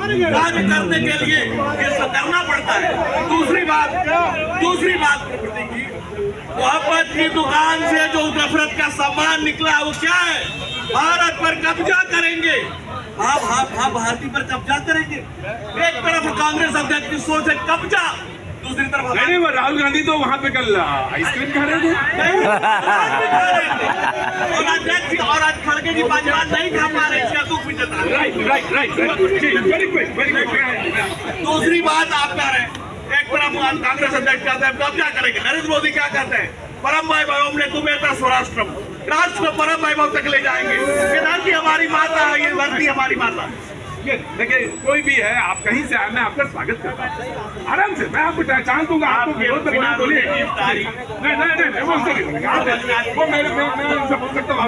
कार्य करने के लिए ये सब करना पड़ता है। दूसरी बात प्रकृति की मोहब्बत की दुकान से जो नफरत का सामान निकला वो क्या है? भारत पर कब्जा करेंगे। हाँ भारती पर कब्जा करेंगे। एक तरफ कांग्रेस अध्यक्ष की सोच है कब्जा, दूसरी तरफ नहीं, वो राहुल गांधी तो वहाँ पे कल आइसक्रीम खा रहे थे और आज खड़गे जी बात नहीं खा पा रहे, इसका दुख भी जता रहे। Right very good. दूसरी बात आप कह रहे हैं एक तरफ कांग्रेस अध्यक्ष कहते हैं कब्जा करेंगे, नरेंद्र मोदी क्या कहते हैं परम वैभव ने तुम्हें स्वराष्ट्र राष्ट्र को परम वैभव तक ले जाएंगे। ये धरती हमारी माता है, ये धरती हमारी माता। देखिए कोई भी है, आप कहीं से आए, मैं आपका स्वागत करता हूँ आराम से। मैं आपको पहचान दूंगा, आपको विरोध करना बोलिए नहीं, वो मेरे उनसे बोल सकता हूँ।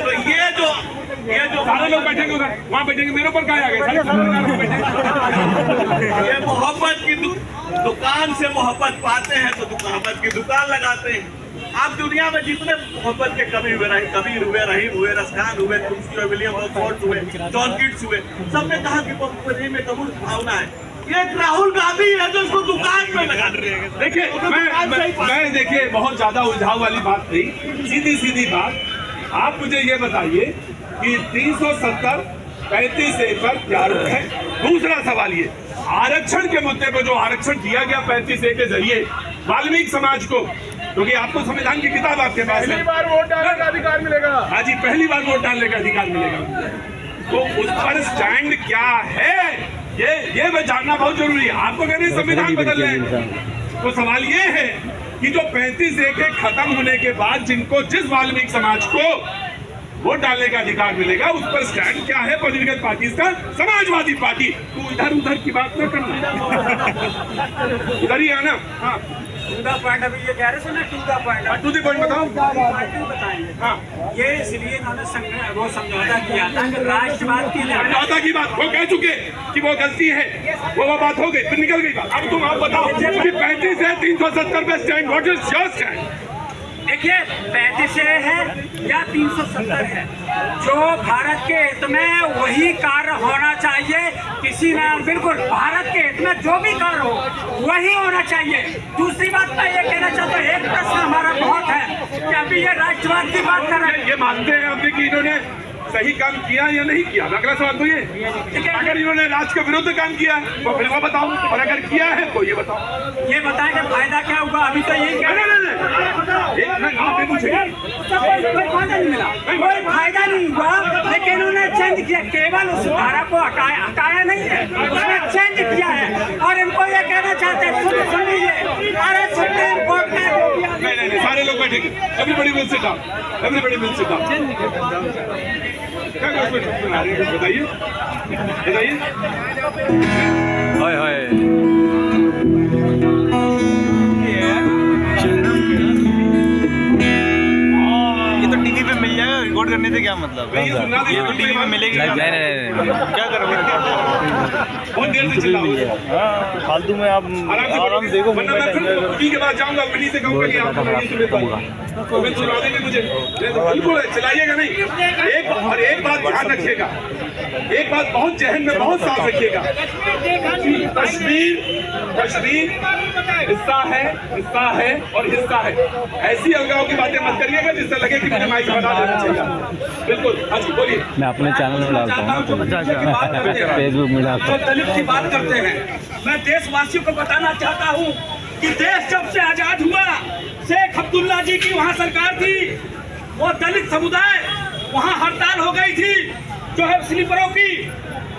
तो ये जो सारे लोग बैठेंगे उधर, वहाँ बैठेंगे, मेरे ऊपर कहा आ गए ये मोहब्बत की दुकान से मोहब्बत पाते हैं तो मोहब्बत की दुकान लगाते हैं। आप दुनिया में जितने मोहब्बत के कबीर हुए, रहीम हुए, रसखान हुए, तुलसी हुए, विलियम ऑक्सफोर्ड हुए, जॉन किट्स हुए, सबने कहा कि प्रेम में कबूल भावना है। ये राहुल गांधी है जो इसको दुकान में लगा रहे हैं। देखिए मैं देखिए बहुत ज्यादा उलझाव वाली बात नहीं, सीधी बात। आप मुझे ये बताइए कि 370 35 ए पर क्या रुख है? दूसरा सवाल ये आरक्षण के मुद्दे पर जो आरक्षण दिया गया 35 ए के जरिए वाल्मीकि समाज को, क्योंकि आपको संविधान की किताब आपके पास है, पहली बार वोट डालने का अधिकार मिलेगा। हाँ जी, पहली बार वोट डालने का अधिकार मिलेगा। तो उस पर स्टैंड क्या है ये मैं जानना बहुत जरूरी है। आपको कहते हैं संविधान बदल रहे हैं, तो सवाल ये है कि जो 35 ए के खत्म होने के बाद जिनको जिस वाल्मीकि समाज को वोट डालने का अधिकार मिलेगा उस पर स्टैंड क्या है पॉलिटिकल पार्टीज का? समाजवादी पार्टी। तो इधर उधर की बात न करना, इधर ही आना। हाँ पॉइंट अभी ये कह रहे थे ना, टू द पॉइंट बताओ। हाँ ये इसलिए इन्होंने वो समझौता किया था कि राष्ट्रवाद की समझौता की बात वो कह चुके कि वो गलती है, वो बात हो गई, फिर निकल गई बात। अब तुम आप बताओ कि 35 है 370 पे stand, what is your stand? देखिए 35 है या 370 है, जो भारत के हित में वही कार्य होना चाहिए। किसी ने बिल्कुल भारत के हित में जो भी कार्य हो वही होना चाहिए। दूसरी बात मैं ये कहना चाहता हूँ, एक प्रश्न हमारा बहुत है कि अभी ये राष्ट्रवाद की बात कर रहे हैं, ये मानते हैं आप कि इन्होंने सही काम किया या नहीं किया? अगला सवाल तो ये, अगर इन्होंने राज्य के विरुद्ध काम किया तो फिर वो बताओ, और अगर किया है तो ये बताओ। ये बताएं कि फायदा क्या होगा? अभी तो यही कह रहे हैं कोई फायदा नहीं मिला, कोई फायदा नहीं हुआ, लेकिन उन्होंने चेंज किया। केवल उस धारा को हटाया नहीं है, उसने चेंज किया है। और इनको ये कहना चाहते हैं सुन लीजिए, अरे सुप्रीम कोर्ट ने नहीं, सारे लोग बैठेंगे। Everybody will sit down, everybody will sit down. क्या बताइए हाय हाय ये तो टीवी पे मिल जाएगा, रिकॉर्ड करने से क्या मतलब? ये तो टीवी पे मिलेगी। नहीं क्या करोगे? बहुत देर से चिल्ला फालतू में आप आराम देखो। के बाद जाऊंगा, वहीं से कहूंगा कि आप सुना देंगे मुझे। बिल्कुल चिल्लाइएगा नहीं। एक बात ध्यान रखिएगा, एक बात बहुत जहन में बहुत साफ रखिएगा, कश्मीर हिस्सा है और हिस्सा है। ऐसी अलगाव की बातें मत करिएगा जिससे लगे कि मुझे माइक बना देना चाहिए। बिल्कुल बोलिए। मैं अपने चैनल में डालता हूँ, फेसबुक में डालता हूँ। दलित की बात करते हैं, मैं देशवासियों को बताना चाहता हूँ कि देश जब से आजाद हुआ, शेख अब्दुल्ला जी की वहाँ सरकार थी, वो दलित समुदाय वहाँ हड़ताल हो गई थी जो है स्लीपरों की।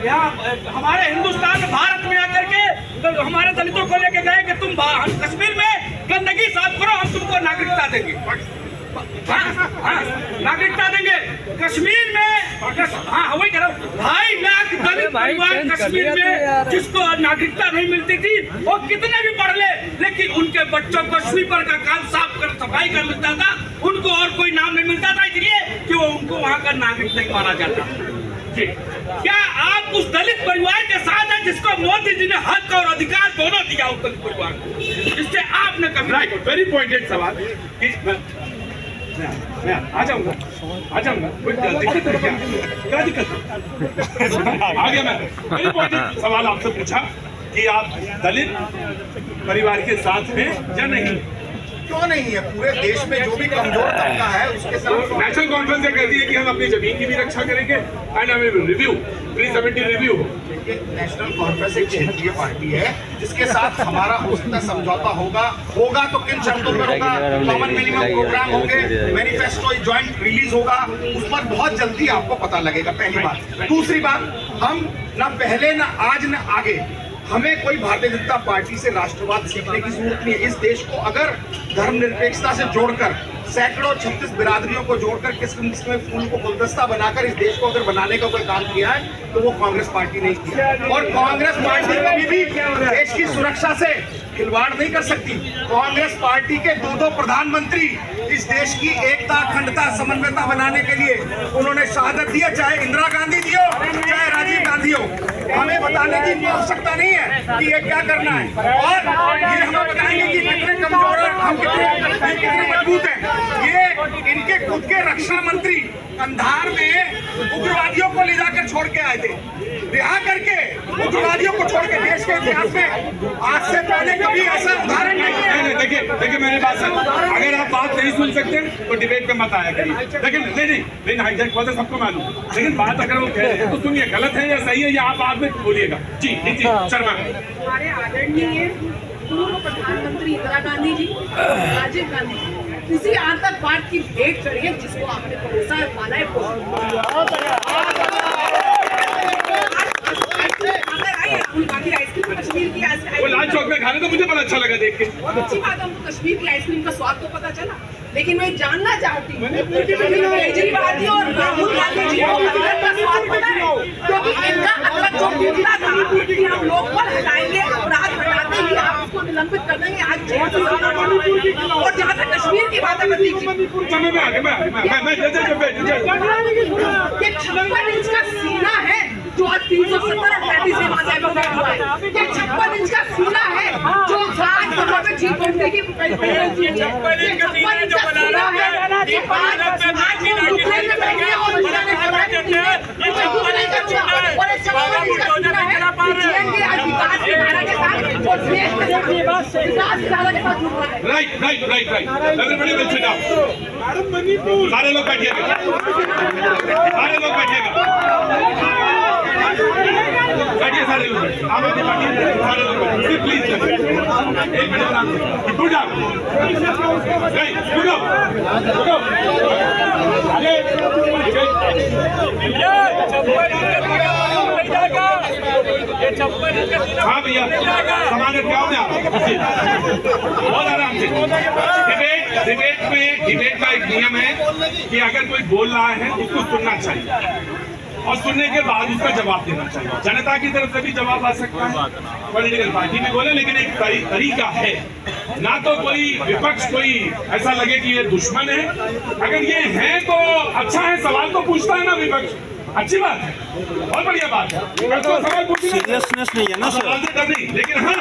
यहाँ हमारे हिंदुस्तान में भारत में आकर के तो हमारे दलितों को लेके गए कि तुम कश्मीर में गंदगी साफ करो, हम तुमको नागरिकता देंगे। नागरिकता देंगे कश्मीर में। हाँ वही कह रहा हूँ, 2.5 लाख दलित परिवार कश्मीर में जिसको नागरिकता नहीं मिलती थी, वो कितने भी पढ़ ले, लेकिन उनके बच्चों को स्वीपर का काम साफ कर सफाई कर मिलता था, उनको और कोई नाम नहीं मिलता था, इसलिए कि वो उनको वहाँ का नागरिक नहीं माना जाता। जी क्या आप उस दलित परिवार के साथ हैं जिसको मोदी जी ने हक और अधिकार दोनों दिया उस दलित परिवार को, जिससे आपने कभी? वेरी पॉइंटेड सवाल। मैं आ जाऊंगा कोई दिक्कत है क्या दिक्कत है? आ गया मैं। मेरी पॉइंट सवाल आपसे पूछा कि आप दलित परिवार के साथ हैं या नहीं? क्यों नहीं है? पूरे देश में जो भी कमजोर तबका है उसके साथ नेशनल कॉन्फ्रेंस ये कहती है कि हम अपनी जमीन की भी रक्षा करेंगे एंड हमें रिव्यू 370 रिव्यू हो। नेशनल कॉन्फ्रेंस एक क्षेत्रीय पार्टी है जिसके साथ हमारा हो सकता है समझौता होगा तो किन शर्तों पर होगा? कॉमन मिनिमम प्रोग्राम होंगे, मैनिफेस्टो ज्वाइंट रिलीज होगा, उस पर बहुत जल्दी आपको पता लगेगा। पहली बात। दूसरी बात, हम ना पहले ना आज ना आगे हमें कोई भारतीय जनता पार्टी से राष्ट्रवाद सीखने की जरूरत नहीं है। इस देश को अगर धर्मनिरपेक्षता से जोड़कर सैकड़ों 36 बिरादरियों को जोड़कर किस्म किस्म फूल को गुलदस्ता बनाकर इस देश को अगर बनाने का कोई काम किया है तो वो कांग्रेस पार्टी ने किया। और कांग्रेस पार्टी कभी भी देश की सुरक्षा से खिलवाड़ नहीं कर सकती। कांग्रेस पार्टी के दो प्रधानमंत्री इस देश की एकता, अखंडता, समन्वयता बनाने के लिए उन्होंने शहादत दी है, चाहे इंदिरा गांधी दी हो चाहे राजीव गांधी हो। हमें बताने की आवश्यकता नहीं है कि ये क्या करना है और ये हमें बताएंगे कि कितने कमजोर और हम कितने मजबूत हैं। ये इनके खुद के रक्षा मंत्री कंधार में उग्रवादियों को ले जाकर छोड़ के आए थे, रिहा करके उग्रवादियों को छोड़ के। देश के इतिहास में आज से पहले कभी ऐसा उदाहरण नहीं है। देखिए मेरी बात सुनो, अगर आप बात नहीं सुन सकते तो डिबेट में मत आया करिए। लेकिन नहीं हाईजैक हुआ था सबको मालूम, लेकिन बात अगर वो कह रहे हैं तो सुनिए, गलत है या सही है या आप बाद में बोलिएगा। जी शर्मा। हमारे आदरणीय पूर्व प्रधानमंत्री इंदिरा गांधी जी, राजीव गांधी जी किसी आतंकवाद की भेंट चढ़ी है जिसको आपने भरोसा माना है। राहुल गांधी आइसक्रीम कश्मीर की वो लाल चौक में खाने तो मुझे बड़ा अच्छा लगा देख के। बहुत अच्छी बात है, हमको कश्मीर की आइसक्रीम का स्वाद तो पता चला, लेकिन मैं जानना चाहती हूँ केजरीवाल जी और राहुल गांधी जी को अदरक का स्वाद पता है? क्योंकि इनका अदरक जो बोलता था कि हम लोग पर हटाएंगे, अपराध हटाते ही आप उसको निलंबित कर देंगे, आज जेल से। और जहाँ तक कश्मीर की बात है प्रतीक जी, ये 56 इंच का सीना है जो आज 370 और 35 से वहां जाकर बैठा हुआ है। ये 56 इंच का सीना है जो आज वहां पे G20 की प्रेसिडेंसी है। 56 इंच का सीना है कि आज यूक्रेन में बैठे हैं और इंडिया ने खड़ा कर दिया है। ये 56 इंच का सीना है और 56 इंच का सीना है कि चीन के आज विकास की धारा के साथ और देश के साथ विकास की धारा के साथ जुड़ रहा है। Right everybody will sit down. सारे लोग बैठिएगा, सारे लोग बैठिएगा, बैठिए सारे लोग, आम आदमी पार्टी सारे लोग बैठिए प्लीज। एक मिनट आराम से, गुड डाउन, गुड हाँ भैया सामान क्या हो गया? बहुत आराम से। डिबेट का एक नियम है कि अगर कोई बोल रहा है उसको सुनना चाहिए और सुनने के बाद उसका जवाब देना चाहिए। जनता की तरफ से भी जवाब आ सकता है, पॉलिटिकल पार्टी भी बोले, लेकिन एक तरीका है ना। तो कोई विपक्ष कोई ऐसा लगे कि ये दुश्मन है। अगर ये है तो अच्छा है, सवाल तो पूछता है ना विपक्ष, अच्छी बात है, बहुत बढ़िया बात है। तो सवाल पूछना सीरियसनेस नहीं है ना सर। नहीं, लेकिन हाँ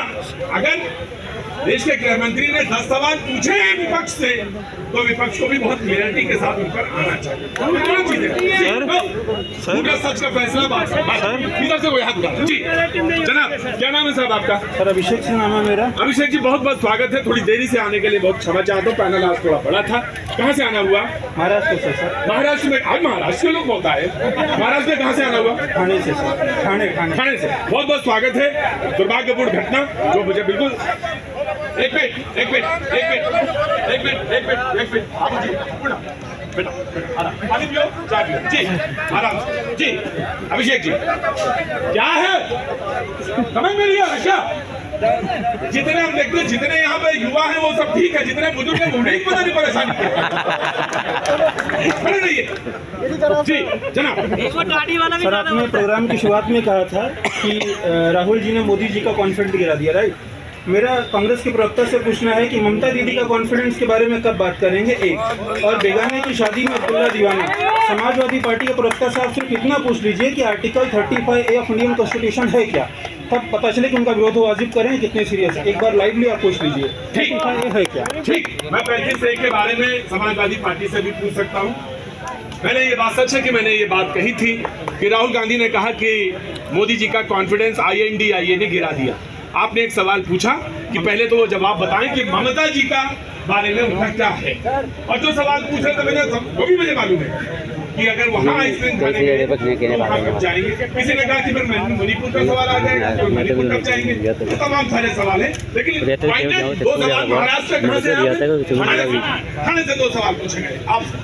अगर देश के गृह मंत्री ने 10 सवाल पूछे हैं विपक्ष से तो विपक्ष को भी बहुत क्लियरिटी के साथ उन पर आना चाहिए। दोनों चीजें सर सच का फैसला बात इधर से कोई हाथ उठा। जी जनाब, क्या नाम है साहब आपका? सर अभिषेक से नाम है मेरा। अभिषेक जी बहुत बहुत स्वागत है। थोड़ी देरी से आने के लिए बहुत क्षमा चाहता हूँ, पैनल आज थोड़ा बड़ा था। कहाँ से आना हुआ? महाराष्ट्र से सर। महाराष्ट्र में? आज महाराष्ट्र के लोग बहुत आए। महाराष्ट्र में कहाँ से आना हुआ? ठाणे से सर। ठाणे से। बहुत बहुत स्वागत है। दुर्भाग्यपूर्ण घटना जो मुझे बिल्कुल एक मिनट पानी पियो, चाय पियो। जी आराम से। जी अभिषेक जी क्या है समझ में नहीं आ रहा क्या? जितने हम देखते हैं, जितने यहाँ पे युवा हैं वो सब ठीक है, जितने बुजुर्ग हैं उन्हें पता नहीं परेशानी खड़े रहिए। जी जनाब। सर आपने प्रोग्राम की शुरुआत में कहा था कि राहुल जी ने मोदी जी का कॉन्फिडेंस गिरा दिया, राइट? मेरा कांग्रेस के प्रवक्ता से पूछना है कि ममता दीदी का कॉन्फिडेंस के बारे में कब बात करेंगे? एक और बेगाने की शादी में अब्दुल्ला दीवाना, समाजवादी पार्टी के प्रवक्ता साहब से कितना पूछ लीजिए कि article 35A of Indian constitution है क्या? तब पता चले कि उनका विरोध वाजिब करें कितने सीरियस है। एक बार लाइवली आप पूछ लीजिए ठीक। 35A है क्या? ठीक, मैं 35A के बारे में समाजवादी पार्टी से भी पूछ सकता हूँ। मैंने ये बात सच है कि मैंने ये बात कही थी कि राहुल गांधी ने कहा कि मोदी जी का कॉन्फिडेंस INDIA ने गिरा दिया। आपने एक सवाल पूछा कि पहले तो वो जवाब बताएं कि ममता जी का बारे में उनका क्या है, और जो सवाल पूछे तो वो भी मुझे मालूम है कि अगर वहाँ आइसक्रीम खाने गए तो वहाँ कब जाएंगे। किसी ने कहा कि फिर मणिपुर का सवाल आ जाएगा तो मणिपुर कब जाएंगे, तो तमाम सारे सवाल है। लेकिन दो सवाल महाराष्ट्र कहाँ से खाने से 2 सवाल पूछे गए आपसे,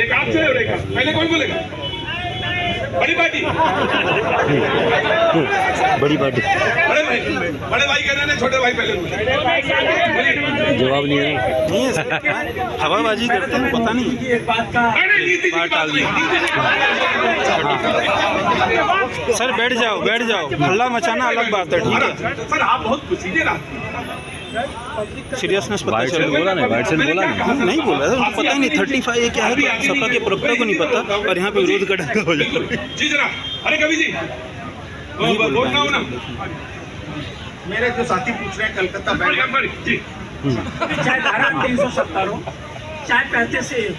एक आपसे और एक आपसे। पहले कौन बोलेगा? बड़ी पार्टी बड़े भाई कह रहे हैं, छोटे भाई पहले बोले। जवाब नहीं है। नहीं है सर, हवाबाजी करते हैं, पता नहीं। एक बात का सर बैठ जाओ, हल्ला मचाना अलग बात है, ठीक है। सर आप बहुत खुशी रहा सीरियसनेस पता वाइट चल शर्ट बोला ना, वाइट शर्ट बोला ना। नहीं बोला था, उनको पता ही नहीं 35A क्या है, सपा के प्रवक्ता को नहीं पता, और यहाँ पे विरोध का ढंगा हो जाता है। जी जरा, अरे कवि जी बोल रहा हूँ ना, मेरे जो साथी पूछ रहे हैं कलकत्ता बैंक जी चाहे धारा 370 हो चाहे 35A हो,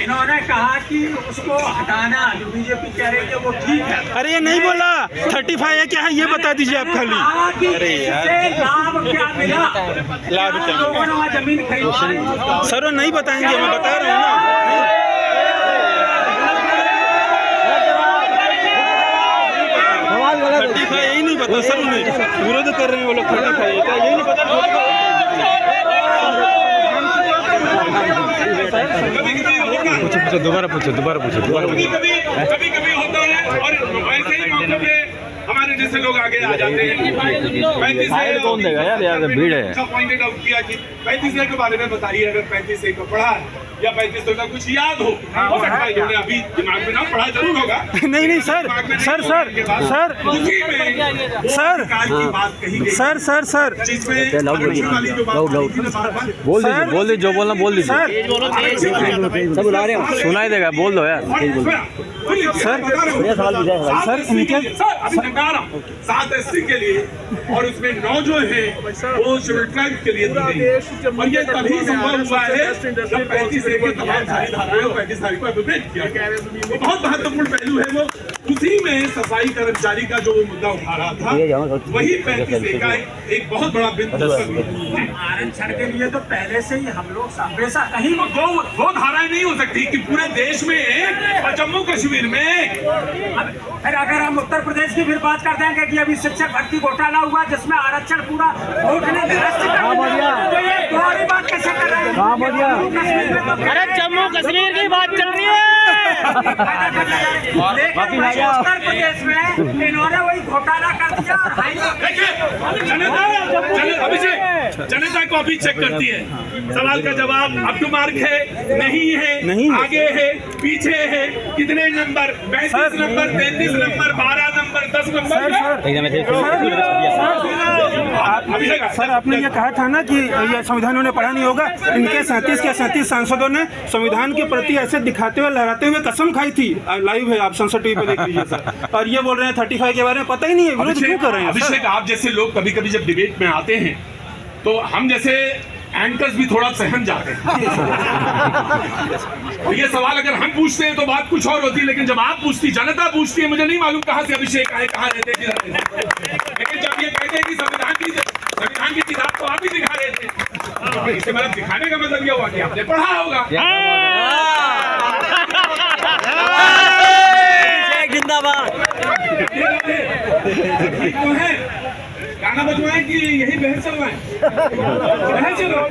इन्होंने कहा कि उसको हटाना जो बीजेपी कह रही है वो ठीक है। अरे ये नहीं बोला 35A क्या है ये बता दीजिए आप खाली। कहा कि अरे यार, इससे लाभ क्या मिला, लाभ क्या मिला? लोगों ने वहाँ जमीन खरीदी। सर वो नहीं बताएंगे, मैं बता रहा हूँ ना। 35A यही नहीं पता सर, उन्हें विरोध कर रहे हैं वो लोग 35A का यही नहीं पता। दोबारा पूछो। कभी कभी होता है, और वैसे ही मौके पे हमारे जैसे लोग आगे आ जाते हैं। साइड कौन देगा यार भीड़ है। अच्छा पॉइंटेड आउट किया कि 35A के बारे में बताइए, अगर 35A को पढ़ा है या 35A का कुछ याद हो सकता है, जो अभी दिमाग में ना पढ़ा जरूर होगा। नहीं सर की बात कही गई, सर जिसमें बोल दे जो बोलना बोल दीजिए। सब बुला रहे हो, सुनाई देगा, बोल दो यार। सर इनके 7 SC के लिए, और उसमें 9 जो है वो शेड्यूल ट्राइब के लिए दी गई, और ये तभी संभव हुआ है जब 35A की तमाम सारी धाराएं 35 तारीख को अपडेट किया गया। वो बहुत महत्वपूर्ण पहलू है, वो उसी में सफाई कर्मचारी का जो वो मुद्दा उठा रहा था, वही 35A का एक बहुत बड़ा बिंदु। आरक्षण के लिए तो पहले से ही हम लोग हमेशा कहीं वो धाराएं नहीं हो सकती कि पूरे देश में और जम्मू कश्मीर में। फिर अगर हम उत्तर प्रदेश की फिर बात कर देंगे कि अभी शिक्षक भर्ती घोटाला हुआ जिसमें आरक्षण पूरा वोट ने निरस्त कर दिया, तो ये दोहरी बात कैसे कर रहे हैं? अरे जम्मू कश्मीर की बात चल रही है। लेकिन उत्तर प्रदेश में इन्होंने वही घोटाला कर दिया। जनता को अभी चेक करती है, सवाल का जवाब अप टू मार्क है, नहीं है, आगे है, पीछे है, कितने number, 35 number, 33 number, 12 number, 10 number. Sir आपने ये कहा था ना कि ये संविधान उन्हें पढ़ा नहीं होगा। इनके 37 के 37 सांसदों ने संविधान के प्रति ऐसे दिखाते हुए लहराते हुए कसम खाई थी। लाइव है, आप संसद टीवी पे देख लीजिए सर। और ये बोल रहे हैं 35 के बारे में पता ही नहीं है, विरोध क्यों कर रहे हैं? अभिषेक, आप जैसे लोग कभी कभी जब डिबेट में आते हैं तो हम जैसे एंकर्स भी थोड़ा सहम जाते हैं। ये सवाल अगर हम पूछते हैं तो बात कुछ और होती है, लेकिन जब आप पूछती, जनता पूछती है, मुझे नहीं मालूम कहाँ से अभिषेक आए, कहाँ रहते हैं, लेकिन जब ये कहते हैं कि संविधान की किताब तो आप ही दिखा रहे थे, इससे मतलब दिखाने का मतलब ये हुआ कि आपने पढ़ा होगा। जिंदाबाद। गाना बजवाएं कि यही बहस चल रहा है? बहस चल रहा है।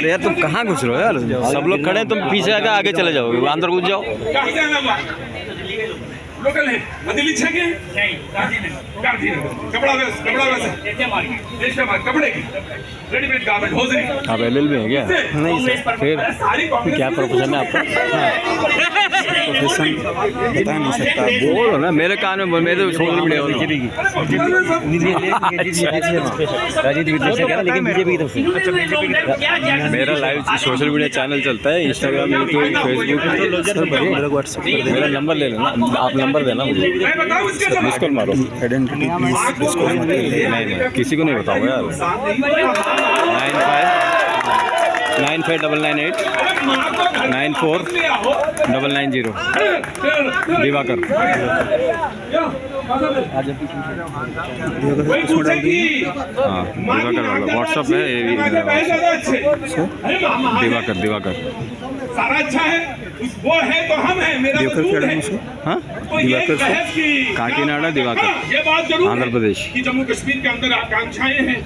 यार तुम कहाँ घुस रहे हो यार? सब लोग खड़े हैं, तुम पीछे आकर आगे चले जाओगे, अंदर घुस जाओ। कहाँ जाना हुआ? लोकल है, दिल्ली छे के गांधीनगर कपड़ा वैसा कपड़े की रेडीमेड गारमेंट होजरी। आप LL में है क्या? नहीं सर, फिर क्या प्रोफेशन है आपका? प्रोफेशन बता नहीं सकता। बोलो ना, मेरे कान में बोल, मेरे सोशल मीडिया लेकिन बीजेपी की तरफ से मेरा लाइव सोशल मीडिया चैनल चलता है, इंस्टाग्राम, यूट्यूब, फेसबुक। मेरा नंबर ले लेना, आप नंबर देना मुझे, मिस कॉल मारो। आइडेंटिटी प्लीज डिस्क्लोज मत करिए। नहीं, किसी को नहीं बताऊंगा यार। 959998 94990 दिवाकर। वही पूछेगी हाँ, दिवाकर वाला व्हाट्सअप है, दिवाकर। सारा अच्छा है, वो है तो हम हैं, मेरा दिवाकर वजूद क्या है। नाम है? हाँ, तो ये बहस की काकीनाडा दिवाकर, हाँ, ये बात जरूर है आंध्र प्रदेश। कि जम्मू कश्मीर के अंदर आकांक्षाएं हैं,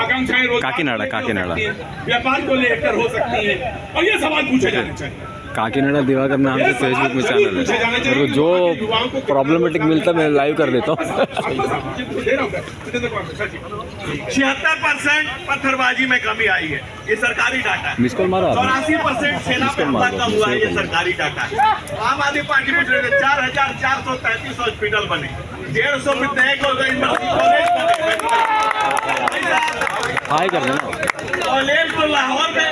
आकांक्षाएं रोजगार काकीनाडा, को लेकर हो काकीनाडा। सकती हैं, व्यापार को लेकर हो सकती है, और ये सवाल पूछे जाने चाहिए। काकीनाडा दिवाकर नाम से फेसबुक में चैनल है। मेरे को जो प्रॉब्लमेटिक मिलता है मैं लाइव कर देता हूँ। 76% पत्थरबाजी में कमी आई है, ये सरकारी डाटा है। मिस कॉल मारो आपने। 84% सेना पे हमला कम हुआ है, ये सरकारी डाटा है। आम आदमी पार्टी में 4433 हॉस्पिटल बने, 150 विद्यालय कॉलेज हाय कर देना। कॉलेज तो लाहौर में,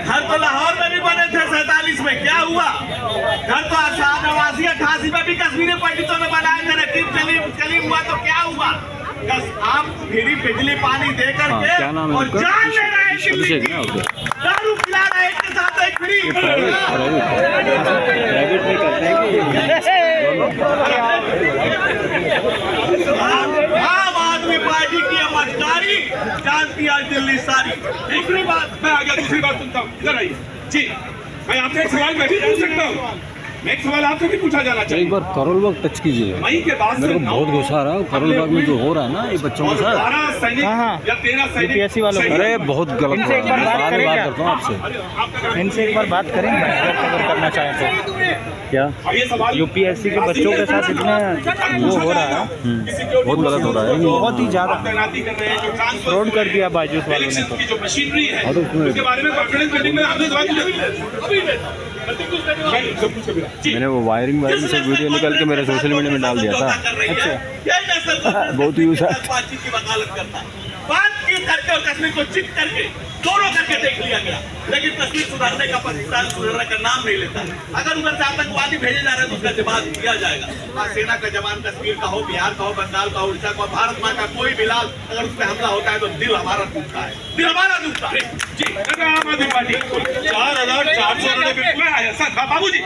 घर तो लाहौर में भी बने थे 47 में, क्या हुआ? घर तो 88 में भी कश्मीरी पंडितों ने बनाए थे, रकीब कलीम हुआ तो क्या हुआ? आप फ्री बिजली पानी दे हाँ, करके क्या नाम है और उनका? जान ले रहे हैं दिल्ली अभिषेक की। ना, ओके। दारू पिला रहे हैं, एक के साथ एक फ्री। प्राइवेट में करते हैं आम आदमी पार्टी की अमरदारी जानती आज दिल्ली सारी। दूसरी बात मैं आ गया, दूसरी बात सुनता हूँ, इधर आइए जी। मैं आपसे एक सवाल मैं भी पूछ सकता हूँ, मैं एक सवाल आपसे भी पूछा जाना एक चाहिए। बार करोल बाग टच कीजिए। मई के बाद मेरे को बहुत गुस्सा आ रहा है करोल बाग में जो हो रहा है ना ये बच्चों के साथ। 12 सैनिक या 13 सैनिक UPSC वालों को। अरे बहुत गलत हो रहा है। मैं बाद में बात करता हूँ आपसे। इनसे एक बार बात करेंगे अगर करना चाहें तो। क्या अब ये सवाल यूपीएससी के बच्चों के साथ इतना वो हो रहा है, बहुत गलत हो रहा है। बहुत ही ज्यादा तैनाती कर रहे हैं, जो ट्रांसफर फ्रॉड कर दिया बायजूस वालों ने इलेक्शन तो। की जो मशीनरी है हाँ, तो उसमें- उसके बारे में कॉन्फिडेंस मीटिंग में आपने सवाल पूछा। मैंने वो वायरिंग से वीडियो निकाल के मेरे सोशल मीडिया में डाल दिया था। बहुत यूज है। बातचीत की वकालत करता है, बात की करके और कश्मीर को चिट करके दोनों करके देख लिया गया, लेकिन कश्मीर सुधारने का पाकिस्तान सुधारने का नाम नहीं लेता। अगर उधर से आतंकवादी भेजे जा रहे हैं तो उसका जवाब दिया जाएगा। सेना का जवान कश्मीर का हो, बिहार का हो, बंगाल का हो, उड़ीसा का हो, भारत माँ का कोई भी लाल अगर उस पर हमला होता है तो दिल हमारा टूटता है, दिल हमारा टूटता है। जी, आम आदमी पार्टी 4400 उन्होंने बिल्कुल आया सर बाबूजी।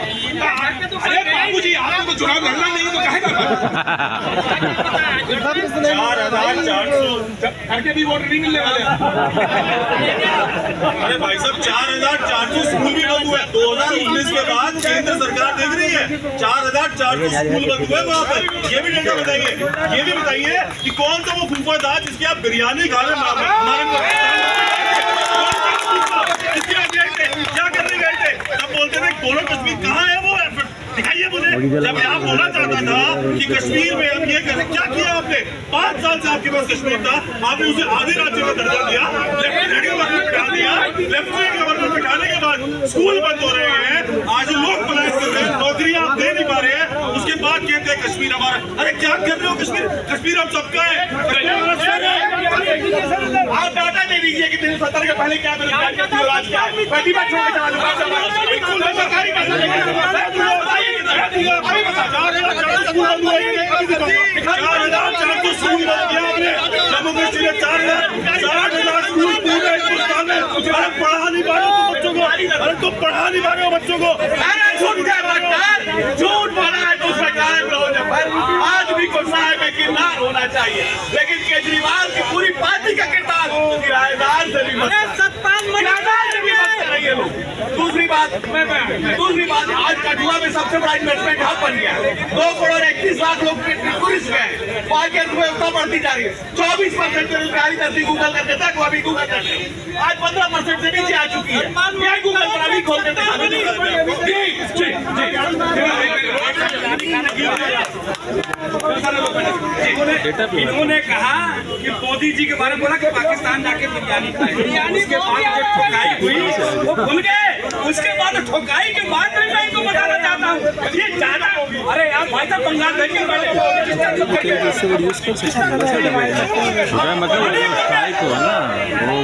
अरे बाबूजी, आपको तो चुनाव लड़ना नहीं है तो काहे करना? 4400 करके भी वोट नहीं मिलने वाले। अरे भाई साहब 4400 स्कूल भी बंद हुए 2019 के बाद, केंद्र सरकार देख रही है 4400 स्कूल बंद हुए वहाँ पर। ये भी डेटा बताइए, ये भी बताइए कि कौन सा वो फूफा था जिसकी आप बिरयानी खा रहे क्या करने गए थे? जब बोलते थे बोलो कश्मीर कहाँ है वो, दिखाइए मुझे। जब यहाँ बोलना चाहता था कि कश्मीर में अब ये करें, क्या किया आपने? 5 साल से आपके पास कश्मीर था, आपने उसे आधे राज्य का दर्जा दिया, लेफ्टिनेंट गवर्नर बिठा दिया, लेफ्टिनेंट गवर्नर बिठाने के बाद स्कूल बंद हो रहे हैं, आज लोग पलायन कर रहे हैं, नौकरियां आप दे नहीं पा रहे हैं, उसके बाद कहते हैं कश्मीर हमारा। अरे क्या कर रहे हो? कश्मीर हम सबका है। आप डाटा दे दीजिए कि 370 के पहले क्या बेरोजगारी थी और आज क्या है। पहली बात छोड़ के चला दूंगा, बिल्कुल सरकारी पैसा लेके अभी बता 4400 स्कूल बंद किया आपने, जम्मू कश्मीर में 60,000 स्कूल पूरे हिंदुस्तान में। अरे पढ़ा नहीं पा रहे हो बच्चों को, अरे तुम पढ़ा नहीं पा रहे हो बच्चों को। झूठ बोला है तो उसका कायम रहो। जब आज भी को साहिब किरदार होना चाहिए, लेकिन केजरीवाल की पूरी पार्टी का किरदार किराएदार से भी मत करेंगे लोग। दूसरी बात आज कठुआ में सबसे बड़ा इन्वेस्टमेंट हब बन गया है। 2,31,00,000 लोग टूरिस्ट गए, की अर्थव्यवस्था बढ़ती जा रही है। 24% बेरोजगारी दर गूगल करके तक वो अभी गूगल करते आज 15% से नीचे आ चुकी है। क्या गूगल पर अभी खोल देते इन्होंने कहा कि मोदी जी के बारे में बोला कि पाकिस्तान जाके बिरयानी खाए, उसके बाद जो ठुकाई हुई वो भूल गए उसके बाद ठोकाई के बाद में मैं इनको बताना चाहता हूँ ये ज्यादा। अरे यार भाई साहब बंगाल भेजिए वो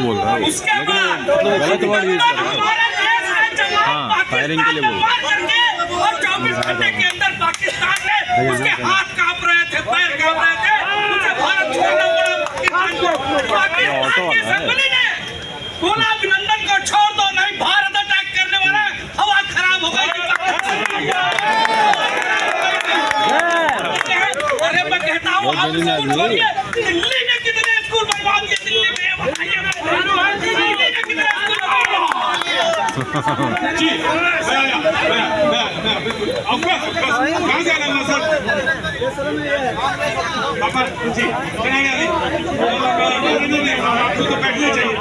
बोल रहा है उसके बाद गलत वर्ड यूज कर रहा है। हमारे देश में जवान हाँ, फायरिंग के लिए बोल रहा है। और 24 घंटे के अंदर पाकिस्तान ने उसके हाथ कांप रहे थे, पैर कांप रहे थे, उसे भारत छोड़ना पड़ा पाकिस्तान की असेंबली ने बोला अभिनंदन को छोड़ दो, नहीं भारत अटैक करने वाला है। हवा खराब हो गई। अरे मैं कहता हूँ आप स्कूल छोड़िए, दिल्ली ने कितने स्कूल बर्बाद किए, दिल्ली में दिल्ली ने कितने स्कूल जी कहाँ से आना सर पापा जी आपको तो बैठना चाहिए।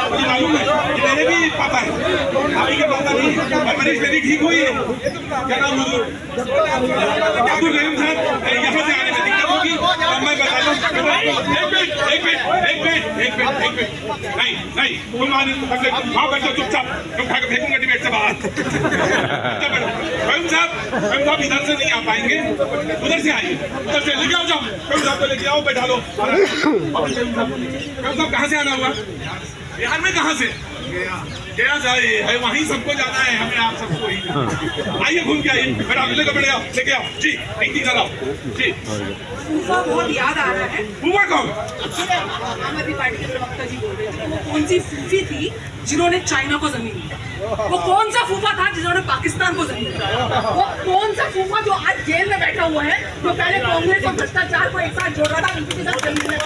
मुझे मालूम है कि मेरे भी पापा है, अभी के पापा नहीं, परवरिश मेरी ठीक हुई है। क्या नाम हुजूर अब्दुल रहीम साहब, यहाँ से आने में दिक्कत होगी और मैं बता दूँ। एक मिनट नहीं तुम वहाँ बैठो चुपचाप, तुम खा के फेंकूंगा डिबेट से बाहर। साहब इधर से नहीं आ पाएंगे, उधर से आइए, उधर से लेके आओ, जाओ साहब को लेके आओ, बैठा लो। साहब कहाँ से आना हुआ? बिहार में कहाँ से? गया जाए है, वहीं सबको जाना है हमें, आप सबको ही। आइए घूम के आइए, बैठा लेके आओ जी, नहीं चलाओ जी। फूफा बहुत याद आ रहा है। फूफा कौन? आम आदमी पार्टी के प्रवक्ता जी बोल रहे थे वो कौन सी फूफी थी जिन्होंने चाइना को जमीन दी? वो कौन सा फूफा था जिन्होंने पाकिस्तान को जमीन दी? वो कौन सा फूफा जो आज जेल में बैठा हुआ है, जो पहले कांग्रेस और भ्रष्टाचार को एक साथ जोड़ रहा था, उनके साथ जमीन में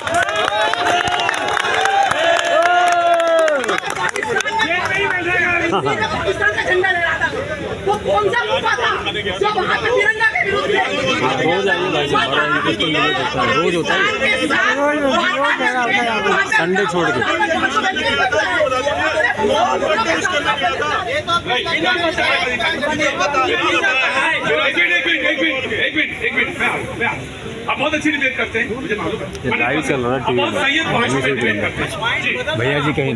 पाकिस्तान का झंडा लहरा था? वो कौन सा फूफा था जो वहाँ पे तिरंगा के विरुद्ध रोज होता है संडे छोड़ के। एक मिनट आप बहुत अच्छी डिबेट करते हैं, मुझे मालूम है। लाइव चल रहा है टीवी में, भैया जी कहीं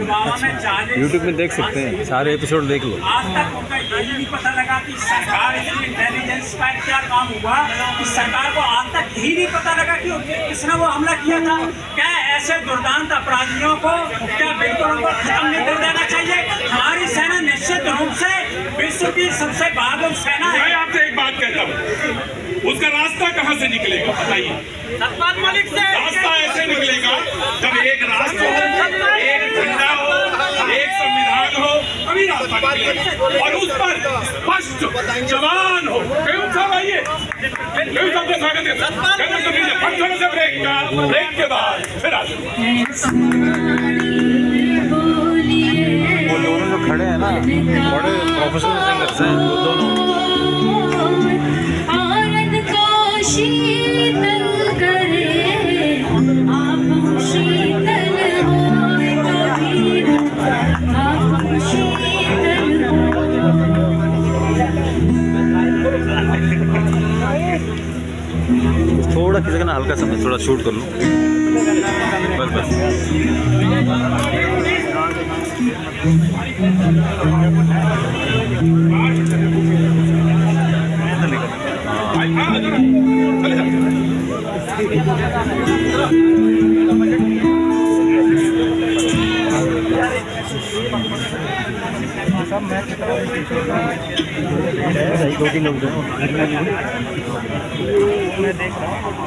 यूट्यूब में देख सकते हैं, सारे एपिसोड देख लो। आज तक उनका यही नहीं पता लगा कि सरकार इंटेलिजेंस का क्या काम हुआ, कि सरकार को आज तक यही नहीं पता लगा कि किसने वो हमला किया था। क्या ऐसे दुर्दांत अपराधियों को क्या बिल्कुल उनको खत्म नहीं कर देना चाहिए? हमारी सेना निश्चित रूप से विश्व की सबसे बहादुर सेना है। मैं आपसे एक बात कहता हूँ, उसका रास्ता कहाँ से निकलेगा बताइए? सतपाल मलिक से रास्ता ऐसे निकलेगा जब एक राष्ट्र हो, एक झंडा हो, एक संविधान हो, तभी रास्ता निकलेगा। और उस पर स्पष्ट जवान हो। कहीं साहब आइए, कहीं साहब का स्वागत है। पत्थरों से ब्रेक का, ब्रेक के बाद फिर आ जाओ। वो दोनों जो खड़े हैं ना, बड़े प्रोफेशनल सिंगर्स हैं वो दोनों। शीतल करे आप शीतल हो कबीर, आप शीतल हो। थोड़ा किसी का ना हल्का समय थोड़ा शूट कर लूँ बस। दो तीन लोग मैं देख रहा हूँ।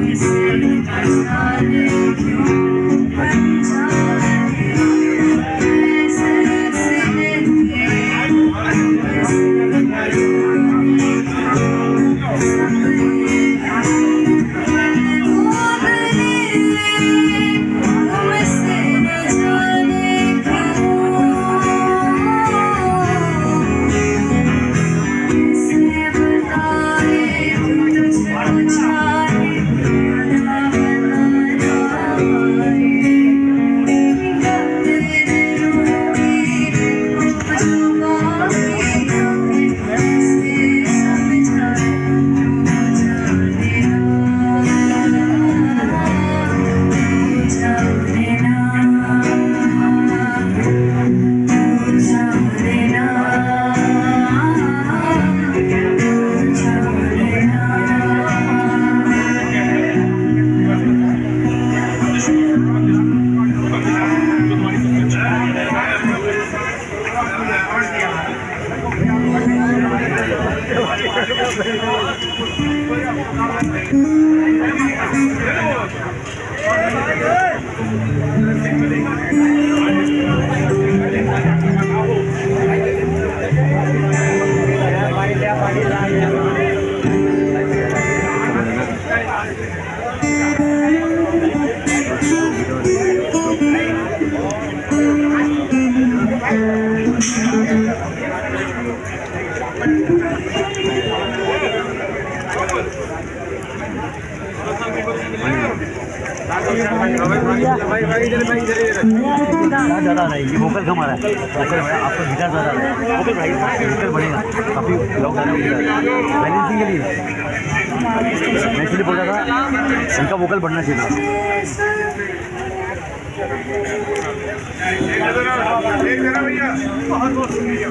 Yes. ज़्यादा रहेगी, वोकल कम आ रहा है, आपको गिटार ज़्यादा है, वोकल बढ़ेगा, वोकल बढ़ेगा, काफ़ी लोग ज़्यादा बैलेंसिंग के लिए मैं इसलिए बोल रहा था इनका वोकल बढ़ना चाहिए। भैया बहुत बहुत शुक्रिया।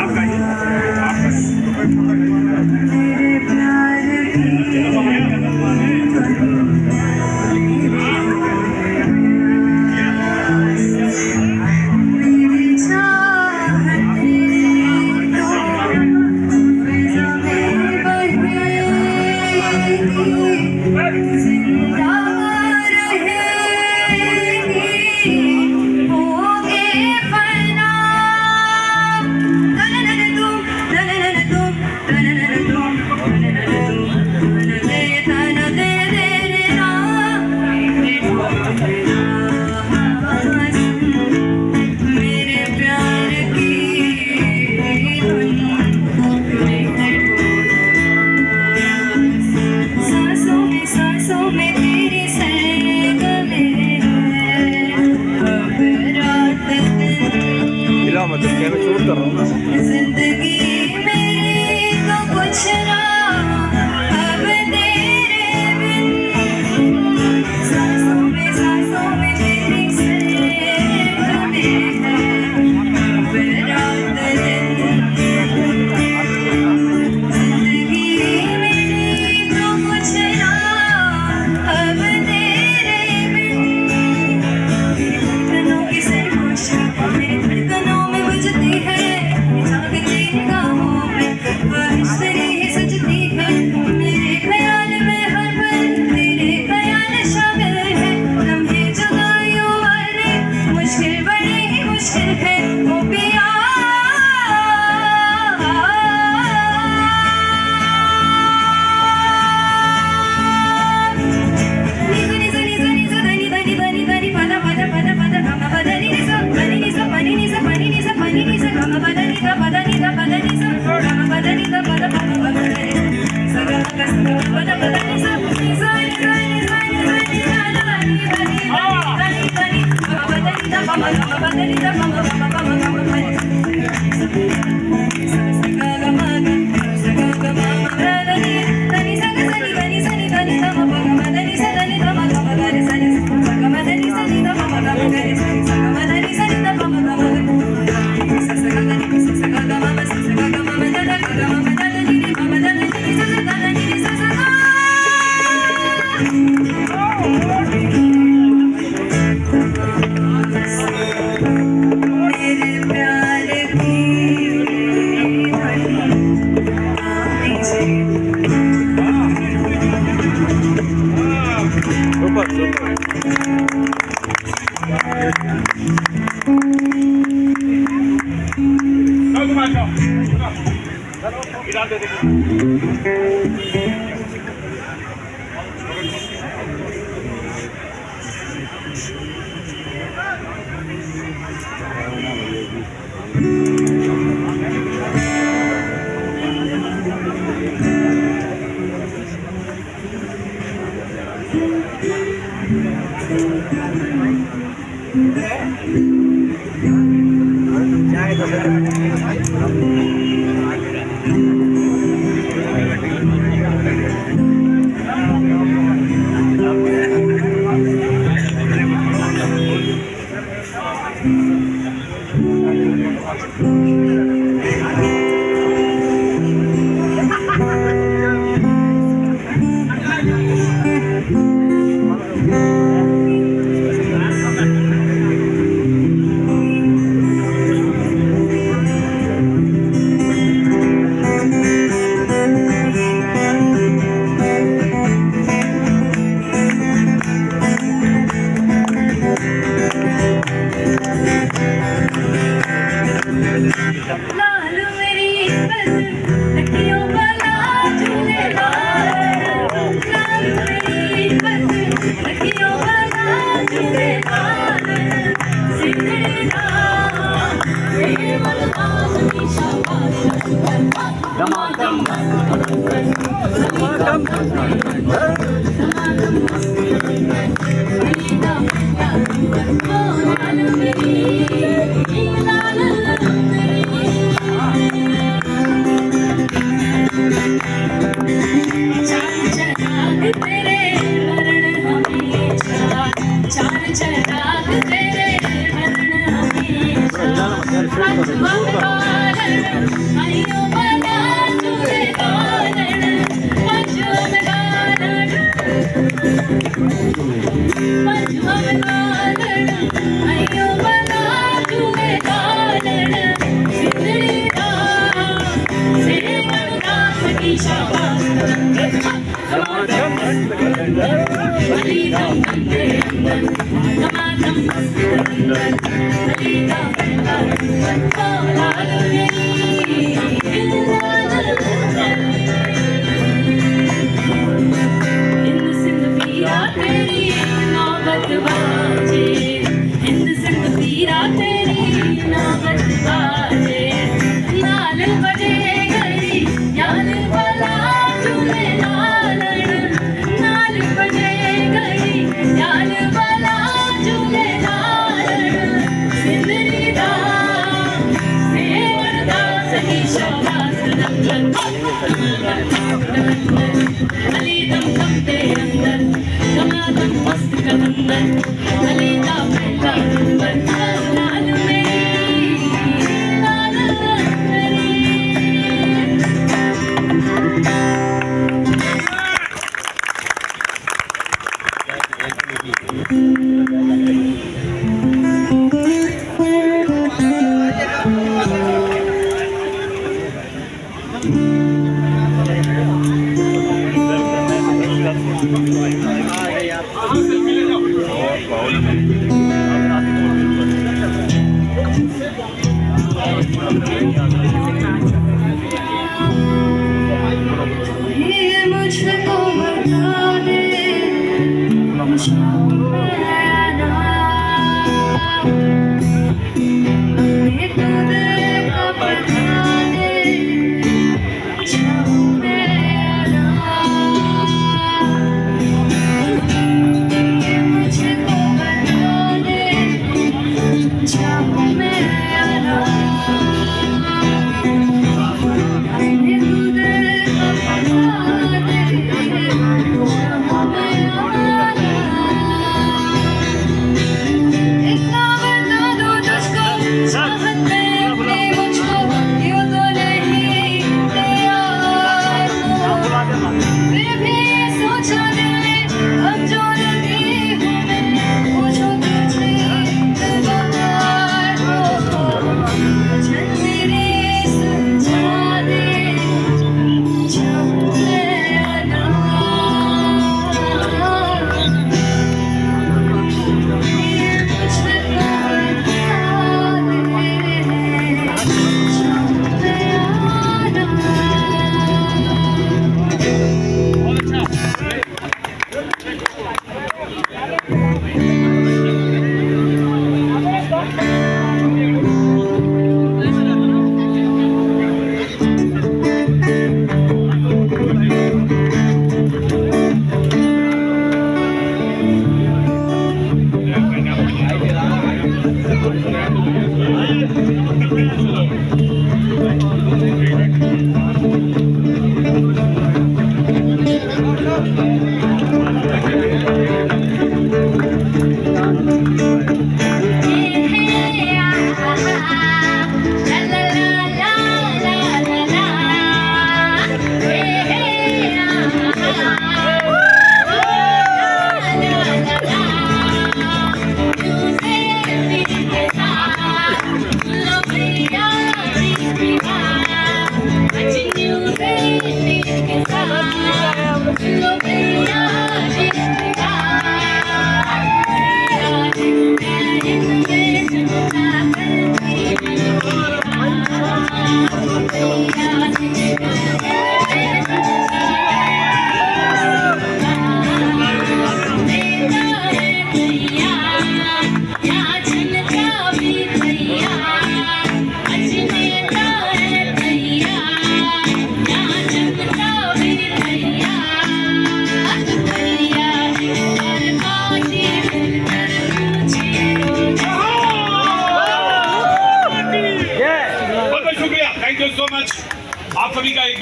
आप गाइए। जिंदगी मेरी तो कुछ ना अब तेरे बिन, सांसों में तेरी सरगम है अब रात दिन। जिंदगी मेरी तो कुछ ना अब तेरे बिन, धड़कनों की सरगोश मेरी धड़कनों में बजती है, जागती निगाहों में ख्वाहिश तेरी सजती है, मेरे ख्याल में हर पल तेरे ख्याल शामिल है, लम्हे जुदाइयों वाले मुश्किल बड़े ही मुश्किल है ओ पिया। ये मुझको बता दे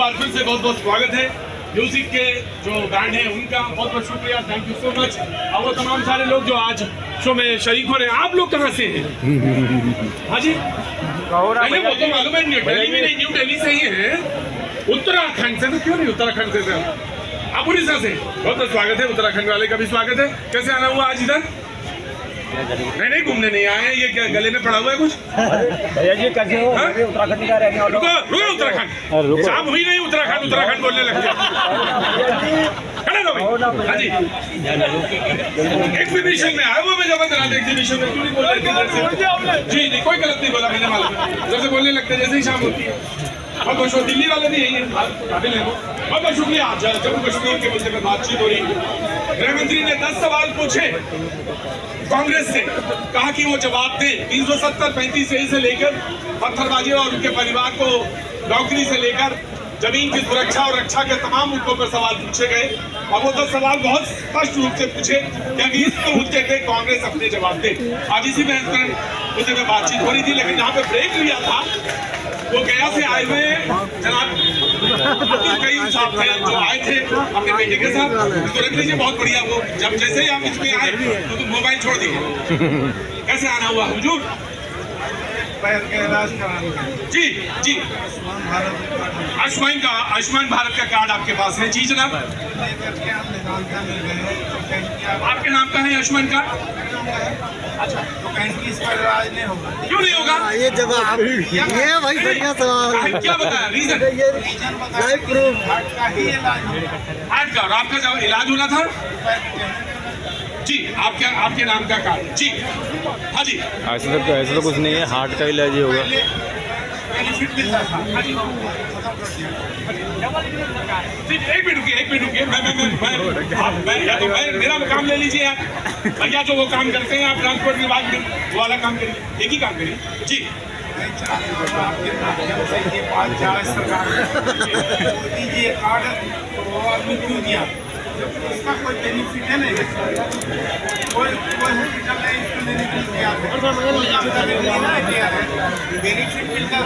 बार फिर से बहुत बहुत स्वागत है। म्यूजिक के जो बैंड है उनका बहुत बहुत शुक्रिया, थैंक यू सो मच। और वो तमाम सारे लोग जो आज शो में शरीक हो रहे हैं। आप लोग कहाँ से हैं? हाँ जी, पहले वो तो मालूम है, न्यू दिल्ली में नहीं, न्यू दिल्ली से ही है। उत्तराखंड से तो क्यों नहीं, उत्तराखंड से आप उड़ीसा से। बहुत बहुत स्वागत है, उत्तराखंड वाले का भी स्वागत है। कैसे आना हुआ आज इधर? नहीं घूमने नहीं आए हैं, ये क्या गले में पड़ा हुआ है कुछ? भैया जी कैसे हो? उत्तराखंड का रहने वाला। रुको उत्तराखंड, शाम हुई नहीं उत्तराखंड बोलने लग जाए। खड़े दो भाई। हाँ जी, एग्जीबिशन में आए वो मैं जब एग्जीबिशन में क्यों नहीं बोल रहे थे? जी नहीं, कोई गलत नहीं बोला, मैंने मालूम इधर से बोलने लगते जैसे ही शाम होती है। बहुत बहुत दिल्ली वाले भी यही है, काबिल है वो। बहुत बहुत शुक्रिया। जम्मू कश्मीर के मुद्दे पर बातचीत हो रही है। गृह मंत्री ने 10 सवाल पूछे कांग्रेस से, कहा कि वो जवाब दे। 370-35 से लेकर पत्थरबाजी और उनके परिवार को नौकरी से लेकर जमीन की सुरक्षा और रक्षा के तमाम मुद्दों पर सवाल पूछे गए। और वो 10 सवाल बहुत स्पष्ट रूप से पूछे कि अभी इस मुद्दे पे कांग्रेस अपने जवाब दे। आज इसी बहस पर मुद्दे में बातचीत हो रही थी, लेकिन जहाँ पे ब्रेक लिया था वो गया से आए हुए जनाब अब्दुल करीम साहब थे, जो आए थे अपने बेटे के साथ। इसको रख लीजिए, बहुत बढ़िया। वो जब जैसे ही आप इसमें आए तो तुम मोबाइल छोड़ दिए। कैसे आना हुआ हुजूर? पैर के इलाज कराने जी जी, आयुष्मान भारत का कार्ड आपके पास है? जी जनाब। आपके नाम का है आयुष्मान कार्ड? अच्छा, तो कहीं इसका इलाज नहीं होगा। क्यों नहीं होगा? ये जवाब ये भाई बढ़िया सवाल। क्या बताया रीजन? लाइफ प्रूफ हार्ट का ही इलाज होगा। हार्ट का, और आपका जब इलाज होना था जी, आपके नाम का कार्ड जी। हाँ जी, ऐसा तो कुछ नहीं है, हार्ट का इलाज ही होगा। बेनिफिट मिलता था। हाँ जी, एक मिनट रुकिए। मैं मेरा काम ले लीजिए आप, भैया जो वो काम करते हैं आप ट्रांसपोर्ट विभाग में, वो वाला काम करिए, एक ही काम करिए जी। आपके माध्यम से ये बात जाए सरकार दीजिए कार्ड, तो आदमी क्यों दिया? इसका कोई बेनिफिट है नहीं, कोई हॉस्पिटल ने इसको बेनिफिट दिया है। बेनिफिट मिलता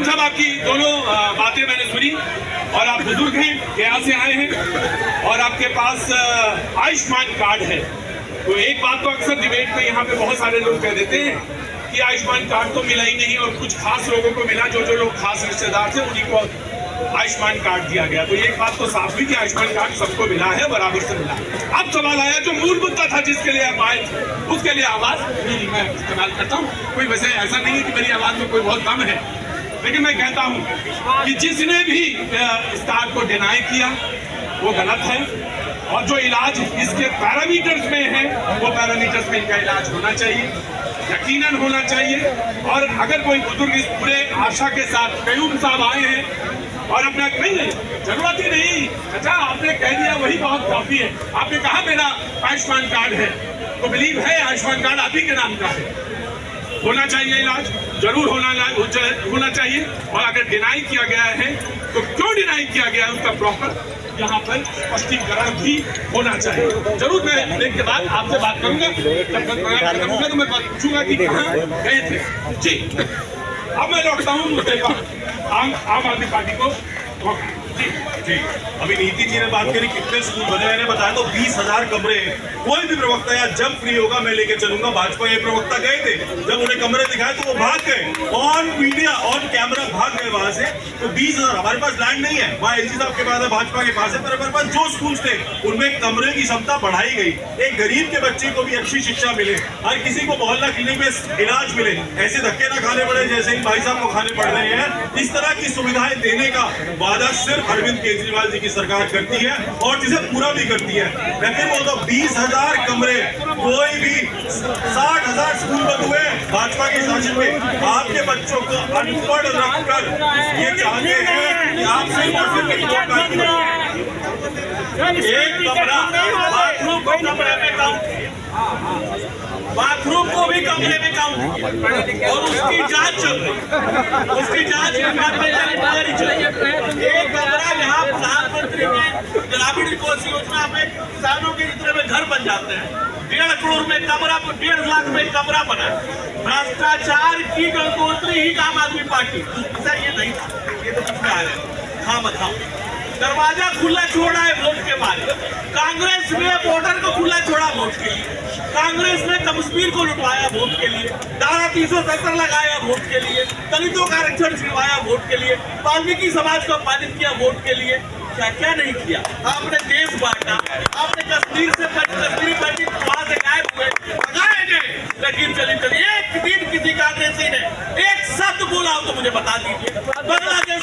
साहब, आपकी दोनों बातें मैंने सुनी और आप बुजुर्ग हैं, गया से आए हैं और आपके पास आयुष्मान कार्ड है। तो एक बात तो अक्सर डिबेट में यहाँ पे बहुत सारे लोग कह देते हैं कि आयुष्मान कार्ड तो मिला ही नहीं और कुछ खास लोगों को मिला, जो लोग खास रिश्तेदार थे उन्हीं को आयुष्मान कार्ड दिया गया। तो एक बात तो साफ हुई कि आयुष्मान कार्ड सबको मिला है, बराबर से मिला। अब सवाल आया जो मूल मुद्दा था जिसके लिए आप आए थे, उसके लिए आवाज नहीं मैं इस्तेमाल करता हूँ। कोई वैसे ऐसा नहीं है कि मेरी आवाज में कोई बहुत कम है, लेकिन मैं कहता हूँ कि जिसने भी इस कार्ड को डिनाई किया वो गलत है, और जो इलाज इसके पैरामीटर्स में है वो पैरामीटर्स में इनका इलाज होना चाहिए, यकीनन होना चाहिए। और अगर कोई बुजुर्ग इस पूरे आशा के साथ कयूम साहब आए हैं और अपना नहीं जरूरत ही नहीं, अच्छा आपने कह दिया वही बहुत काफी है। आपने कहा मेरा आयुष्मान कार्ड है, तो बिलीव है आयुष्मान कार्ड आप ही के नाम का है, होना चाहिए इलाज, जरूर होना चाहिए। और अगर डिनाई किया गया है तो क्यों डिनाई किया गया है उसका प्रॉपर यहाँ पर स्पष्टीकरण भी होना चाहिए। जरूर मैं ब्रेक के बाद आपसे बात करूंगा, जब करूंगा तो मैं पूछूंगा कि कहाँ गए थे जी। अब मैं लौटता हूँ मुद्दे पर, आम आदमी पार्टी को जी। अभी नीति जी ने बात करी कितने स्कूल बने, मैंने बताया तो 20,000 कमरे। कोई भी प्रवक्ता या जब फ्री होगा मैं लेके चलूंगा। भाजपा ये प्रवक्ता गए थे, जब उन्हें कमरे दिखाए तो वो भाग गए, ऑन मीडिया ऑन कैमरा भाग गए वहां से। तो 20,000 हमारे पास लैंड नहीं है, वहाँ एलजी साहब के पास है, भाजपा के पास है, पर हमारे पास जो स्कूल थे उनमें कमरे की क्षमता बढ़ाई गई। एक गरीब के बच्चे को भी अच्छी शिक्षा मिले, हर किसी को मोहल्ला क्लिनिक में इलाज मिले, ऐसे धक्के ना खाने पड़े जैसे भाई साहब को खाने पड़ रहे हैं। इस तरह की सुविधाएं देने का वादा सिर्फ अरविंद केजरीवाल जी की सरकार करती है और जिसे पूरा भी करती है। मैं फिर बोलता हूँ 20,000 कमरे, कोई भी 60,000 स्कूल बंद हुए भाजपा के शासन में। आपके बच्चों को अनपढ़ रखकर ये चाहते हैं कि आप सिर्फ और सिर्फ एक कमरा, बाथरूम को कमरे में काउंट, बाथरूम को भी कमरे में काउंट, और उसकी जांच चल रही, उसकी जांच के बाद में चल रही। एक कमरा यहाँ प्रधानमंत्री की ग्रामीण विकास योजना में किसानों के जितने में घर बन जाते हैं, 1.5 करोड़ में कमरा, 1.5 लाख में कमरा बना। भ्रष्टाचार की गणतंत्री ही आम आदमी पार्टी, दूसरा ये नहीं था। ये तो कुछ आ रहे हाँ बताओ, दरवाजा खुला छोड़ा है वोट के बाद। कांग्रेस ने बॉर्डर को खुला छोड़ा वोट के लिए, कांग्रेस ने कश्मीर को लुटवाया वोट के लिए, धारा 370 लगाया वोट के लिए, दलितों का आरक्षण छिड़वाया वोट के लिए, वाल्मीकि समाज को अपमानित किया वोट के लिए। क्या क्या नहीं किया? आपने देश बांटा, आपने कश्मीर से कश्मीरी पंडित वहां से गायब हुए, भगाए गए, लेकिन चली एक दिन किसी कांग्रेसी ने एक शब्द बोला हो तो मुझे बता दीजिए। बांग्लादेश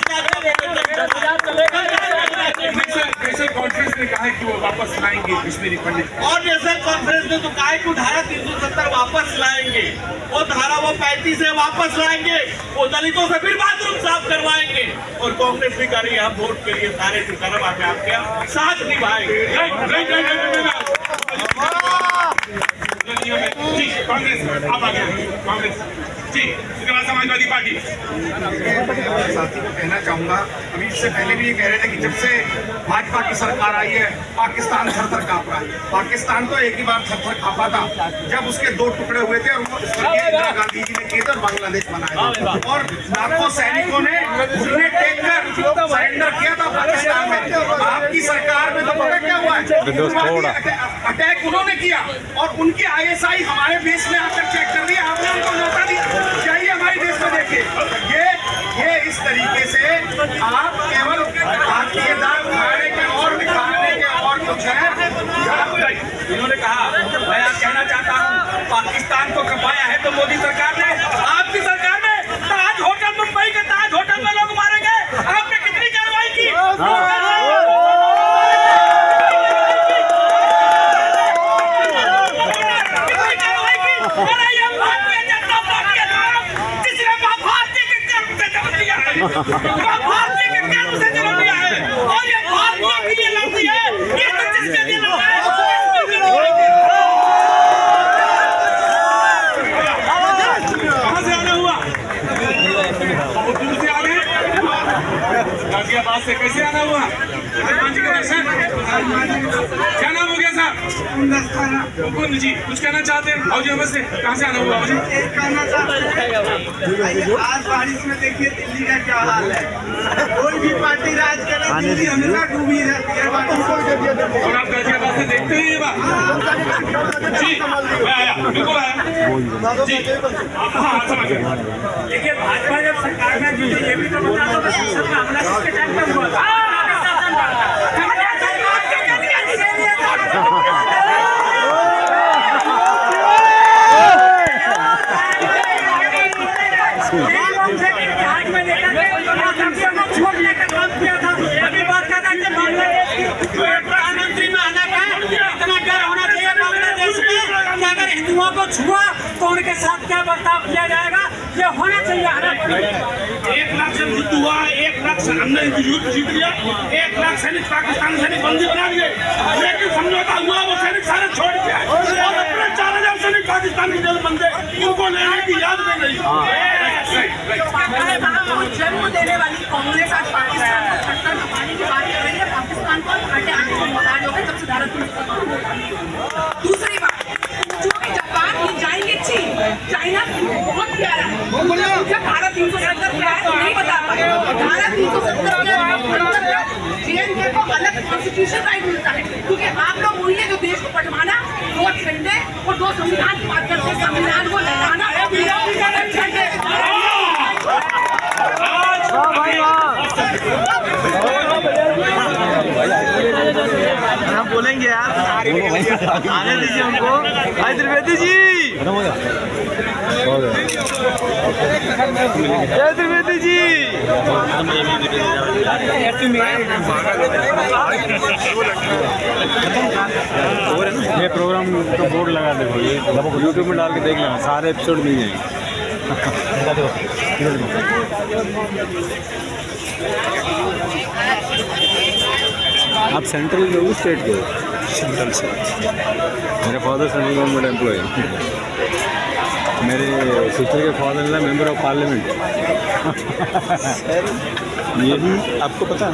नेशनल कॉन्फ्रेंस ने कहा है कि वो वापस लाएंगे कश्मीरी पंडित, और नेशनल कॉन्फ्रेंस ने तो कहा है कि धारा 370 वापस लाएंगे, वो धारा वो 35 है वापस लाएंगे, वो दलितों से फिर बाथरूम साफ करवाएंगे। और कांग्रेस भी कर रही है, हम वोट के लिए सारे कर्म आपके साथ निभाएंगे। जी कांग्रेस आप आगे, कांग्रेस जी, इसके बाद समाजवादी पार्टी। साथी को कहना चाहूंगा, अभी इससे पहले भी ये कह रहे थे कि जब से भाजपा की सरकार आई है पाकिस्तान थर-थर कांप रहा है। पाकिस्तान तो एक ही बार थर-थर कांपा था जब उसके 2 टुकड़े हुए थे और वो इंदिरा गांधी जी ने किए थे और बांग्लादेश बनाया था, और लाखों सैनिकों ने घुटने टेक कर सरेंडर किया था पाकिस्तान में। आपकी सरकार में तो पता क्या हुआ है, अटैक उन्होंने किया और उनकी ISI हमारे देश में आकर चेक कर रही है। आपने उनको न्योता दिया, चाहिए हमारे देश में देखिए। ये इस तरीके से आप केवल भारतीय दाल खाने के और दिखाने के और कुछ है। इन्होंने कहा, मैं आप कहना चाहता हूँ, पाकिस्तान को खपाया है तो मोदी सरकार ने, आपकी सरकार ने ताज होटल, मुंबई के ताज होटल में लोग मारे गए, आपने कितनी कार्रवाई की? भारतीय के कर्म से जन्म लिया है और ये भारतीय के लिए लड़ती है, ये तो जिसके लिए लड़ रहा है। कहाँ से आना हुआ? बहुत दूर से आ गए, गाजियाबाद से। कैसे आना हुआ? क्या नाम हो गया साहब? मुकुंद जी, कुछ कहना चाहते हैं? भाजी अहमद से कहाँ से आना हुआ? एक कहना चाहते हैं, आज बारिश में देखिए दिल्ली का क्या हाल है। कोई भी पार्टी राज करे, दिल्ली हमेशा डूबी रहती है। और आप गाजियाबाद से देखते हैं ये बात? जी मैं आया, बिल्कुल आया जी। हाँ समझ गया। देखिए भाजपा जब सरकार में थी तो ये भी तो बता दो कि संसद में हमला किसके टाइम पे हुआ था? छोड़ने का काम किया था। अभी बात कर रहे थे बांग्लादेश की, प्रधानमंत्री में आना का इतना डर होना चाहिए बांग्लादेश में कि अगर हिंदुओं को छुआ तो उनके साथ क्या बर्ताव किया जाएगा, ये होना चाहिए। 1 लाख से युद्ध हुआ, 1 लाख से हमने युद्ध जीत लिया, 1 लाख सैनिक पाकिस्तान सैनिक बंदी बना दिए, लेकिन समझौता हुआ वो सैनिक सारे छोड़ दिया और अपने 4000 सैनिक पाकिस्तान की जेल बंद है, इनको लेने की याद में नहीं। जन्म देने वाली कांग्रेस आज पाकिस्तान को टक्कर मारने की बात कर रही है, पाकिस्तान को आटे आने को मोहताज हो गए जब से धारा 370। दूसरी बात, जो कि जापान ये जाएंगे चीन, चाइना बहुत प्यारा है, जब धारा 370 क्या है तो नहीं बता पाए। धारा 370 के अंतर्गत JNK को अलग कॉन्स्टिट्यूशन राइट मिलता है, क्योंकि आप लोग बोलिए जो देश को पटवाना, वोट खरीदे और 2 संविधान की बात करते हैं, संविधान को लगाना और विरोधी करना चाहिए। हम बोलेंगे यार, आने दीजिए उनको। भाई त्रिवेदी जी, त्रिवेदी जी, ये प्रोग्राम तो बोर्ड लगा देखो, ये यूट्यूब में डाल के देख लेना, सारे एपिसोड मिल जाएंगे। आप सेंट्रल के हो स्टेट के हो? सेंट्रल से। मेरे फादर सेंट्रल गवर्नमेंट एम्प्लॉय है, मेरे सिस्टर के फादर है मेंबर ऑफ पार्लियामेंट। ये भी आपको पता है?